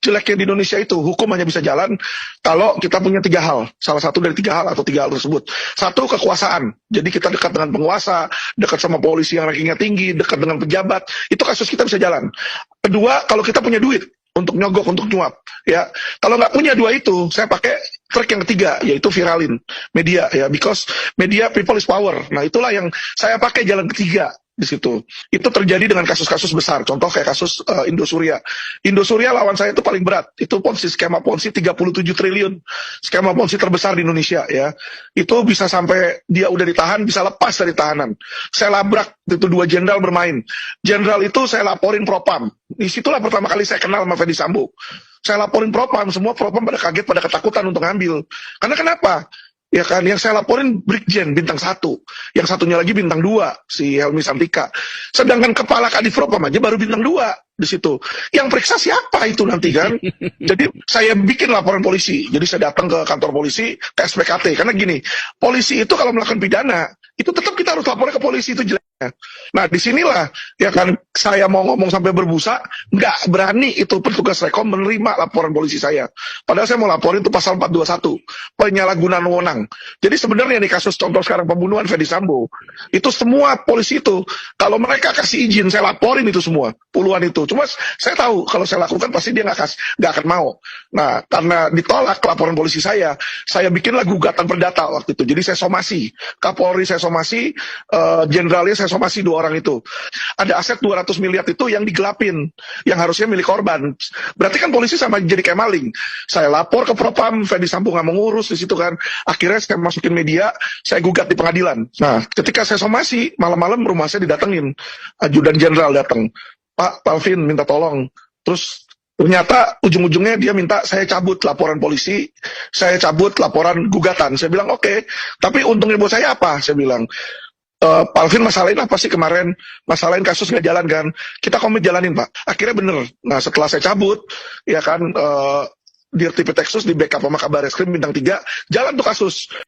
jeleknya di Indonesia itu hukum hanya bisa jalan kalau kita punya tiga hal, salah satu dari tiga hal atau tiga hal tersebut. Satu, kekuasaan, jadi kita dekat dengan penguasa, dekat sama polisi yang rankingnya tinggi, dekat dengan pejabat, itu kasus kita bisa jalan. Kedua, kalau kita punya duit untuk nyogok, untuk nyuap, ya. Kalau nggak punya dua itu, saya pakai trik yang ketiga, yaitu viralin media, ya, because media people is power. Nah, itulah yang saya pakai jalan ketiga di situ. Itu terjadi dengan kasus-kasus besar, contoh kayak kasus Indosuria. Indosuria lawan saya itu paling berat, itu skema Ponzi 37 triliun, skema Ponzi terbesar di Indonesia, ya. Itu bisa sampai dia udah ditahan, bisa lepas dari tahanan. Saya labrak itu dua jenderal bermain. Jenderal itu saya laporin Propam. Disitulah pertama kali saya kenal sama Ferdy Sambo. Saya laporin Propam, semua Propam pada kaget, pada ketakutan untuk ngambil. Karena kenapa? Ya kan, yang saya laporin Brigjen bintang 1, yang satunya lagi bintang 2, si Helmi Santika. Sedangkan kepala Kadif Propam aja baru bintang 2 di situ. Yang periksa siapa itu nanti kan? Jadi saya bikin laporan polisi. Jadi saya datang ke kantor polisi, ke SPKT. Karena gini, polisi itu kalau melakukan pidana, itu tetap kita harus laporin ke polisi, itu jeleknya. Nah, disinilah ya kan saya mau ngomong sampai berbusa, nggak berani itu petugas Rekom menerima laporan polisi saya. Padahal saya mau laporin itu pasal 421, penyalahgunaan wewenang. Jadi sebenarnya nih kasus contoh sekarang pembunuhan Ferdy Sambo, itu semua polisi itu, kalau mereka kasih izin, saya laporin itu semua, puluhan itu. Cuma saya tahu kalau saya lakukan pasti dia nggak akan mau. Nah, karena ditolak laporan polisi saya bikinlah gugatan perdata waktu itu. Jadi saya somasi, Kapolri saya somasi, jenderalnya saya somasi, dua orang itu. Ada aset 200 miliar itu yang digelapin, yang harusnya milik korban. Berarti kan polisi sama jadi kayak maling. Saya lapor ke Propam, Ferdy Sambo nggak mengurus di situ kan. Akhirnya saya masukin media, saya gugat di pengadilan. Nah, ketika saya somasi, malam-malam rumah saya didatengin, ajudan jenderal datang. Pak Palvin minta tolong. Terus ternyata ujung-ujungnya dia minta saya cabut laporan polisi, saya cabut laporan gugatan. Saya bilang oke, tapi untungnya buat saya apa? Saya bilang, Palvin masalahin apa sih kemarin? Masalahin kasus nggak jalan kan? Kita komit jalanin Pak. Akhirnya bener. Nah setelah saya cabut, ya kan, Dirtipideksus di backup sama Kabareskrim bintang 3, jalan tuh kasus.